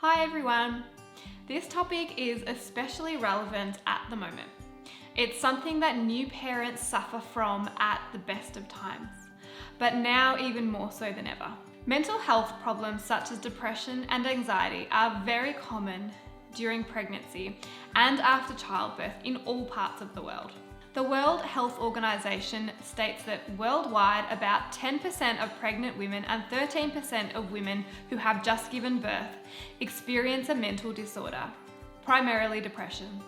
Hi everyone! This topic is especially relevant at the moment. It's something that new parents suffer from at the best of times, but now even more so than ever. Mental health problems such as depression and anxiety are very common during pregnancy and after childbirth in all parts of the world. The World Health Organization states that worldwide, about 10% of pregnant women and 13% of women who have just given birth experience a mental disorder, primarily depression.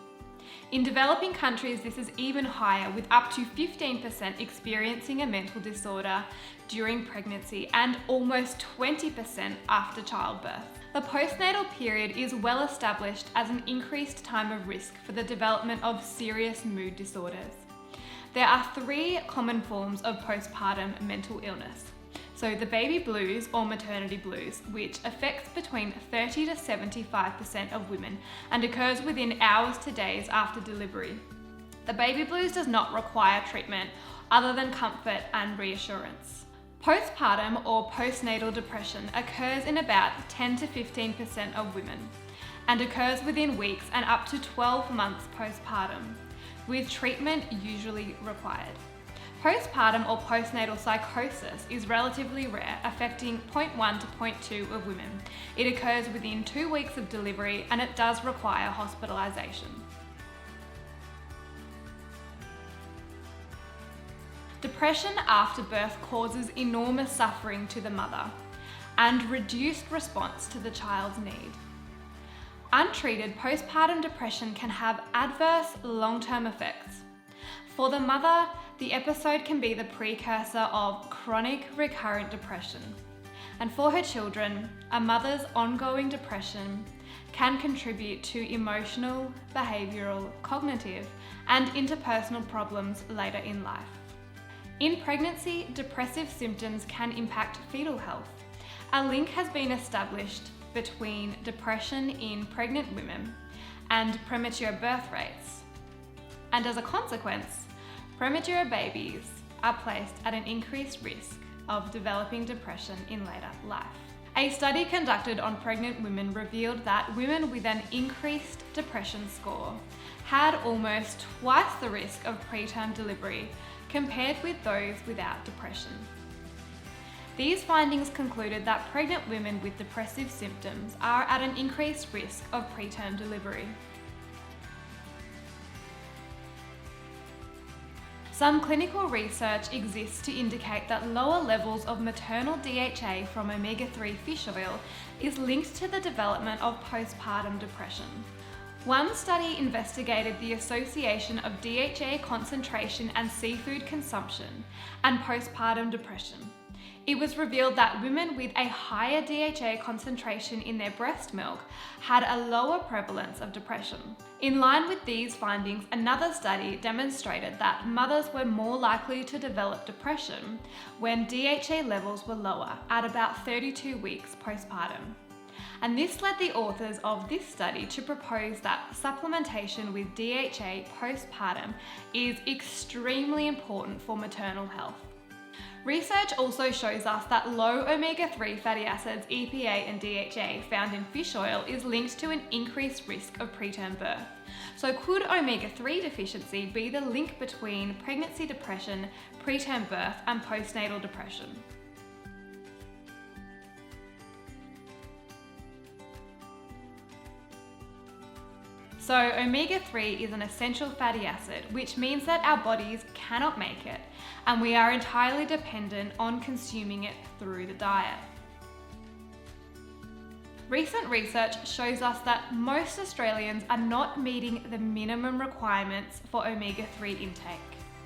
In developing countries, this is even higher, with up to 15% experiencing a mental disorder during pregnancy and almost 20% after childbirth. The postnatal period is well established as an increased time of risk for the development of serious mood disorders. There are 3 common forms of postpartum mental illness. So the baby blues or maternity blues, which affects between 30 to 75% of women and occurs within hours to days after delivery. The baby blues does not require treatment other than comfort and reassurance. Postpartum or postnatal depression occurs in about 10 to 15% of women and occurs within weeks and up to 12 months postpartum, with treatment usually required. Postpartum or postnatal psychosis is relatively rare, affecting 0.1 to 0.2 of women. It occurs within 2 weeks of delivery and it does require hospitalization. Depression after birth causes enormous suffering to the mother and reduced response to the child's need. Untreated, postpartum depression can have adverse long-term effects. For the mother, the episode can be the precursor of chronic recurrent depression. And for her children, a mother's ongoing depression can contribute to emotional, behavioural, cognitive, and interpersonal problems later in life. In pregnancy, depressive symptoms can impact fetal health. A link has been established between depression in pregnant women and premature birth rates. And as a consequence, premature babies are placed at an increased risk of developing depression in later life. A study conducted on pregnant women revealed that women with an increased depression score had almost twice the risk of preterm delivery compared with those without depression. These findings concluded that pregnant women with depressive symptoms are at an increased risk of preterm delivery. Some clinical research exists to indicate that lower levels of maternal DHA from omega-3 fish oil is linked to the development of postpartum depression. One study investigated the association of DHA concentration and seafood consumption and postpartum depression. It was revealed that women with a higher DHA concentration in their breast milk had a lower prevalence of depression. In line with these findings, another study demonstrated that mothers were more likely to develop depression when DHA levels were lower at about 32 weeks postpartum. And this led the authors of this study to propose that supplementation with DHA postpartum is extremely important for maternal health. Research also shows us that low omega-3 fatty acids, EPA and DHA found in fish oil is linked to an increased risk of preterm birth. So could omega-3 deficiency be the link between pregnancy depression, preterm birth and postnatal depression? So omega-3 is an essential fatty acid, which means that our bodies cannot make it, and we are entirely dependent on consuming it through the diet. Recent research shows us that most Australians are not meeting the minimum requirements for omega-3 intake.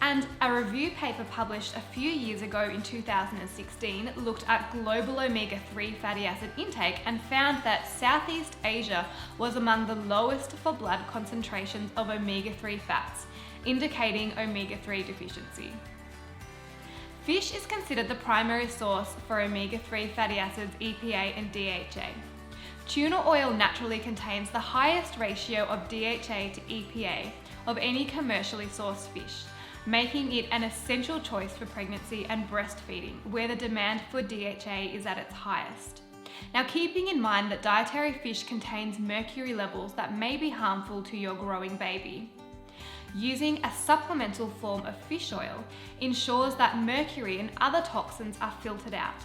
And a review paper published a few years ago in 2016 looked at global omega-3 fatty acid intake and found that Southeast Asia was among the lowest for blood concentrations of omega-3 fats, indicating omega-3 deficiency. Fish is considered the primary source for omega-3 fatty acids, EPA and DHA. Tuna oil naturally contains the highest ratio of DHA to EPA of any commercially sourced fish, making it an essential choice for pregnancy and breastfeeding, where the demand for DHA is at its highest. Now, keeping in mind that dietary fish contains mercury levels that may be harmful to your growing baby, using a supplemental form of fish oil ensures that mercury and other toxins are filtered out,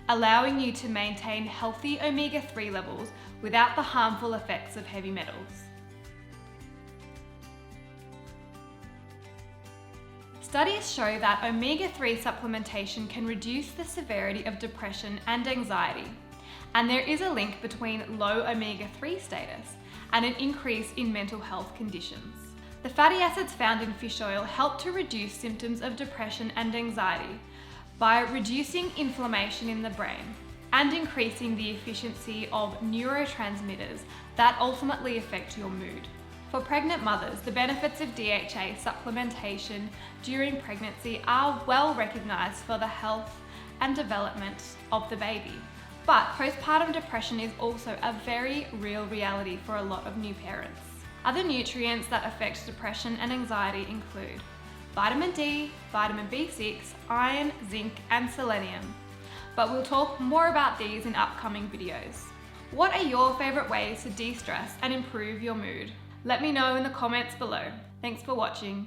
allowing you to maintain healthy omega-3 levels without the harmful effects of heavy metals. Studies show that omega-3 supplementation can reduce the severity of depression and anxiety, and there is a link between low omega-3 status and an increase in mental health conditions. The fatty acids found in fish oil help to reduce symptoms of depression and anxiety by reducing inflammation in the brain and increasing the efficiency of neurotransmitters that ultimately affect your mood. For pregnant mothers, the benefits of DHA supplementation during pregnancy are well recognised for the health and development of the baby. But postpartum depression is also a very real reality for a lot of new parents. Other nutrients that affect depression and anxiety include vitamin D, vitamin B6, iron, zinc, and selenium. But we'll talk more about these in upcoming videos. What are your favourite ways to de-stress and improve your mood? Let me know in the comments below. Thanks for watching.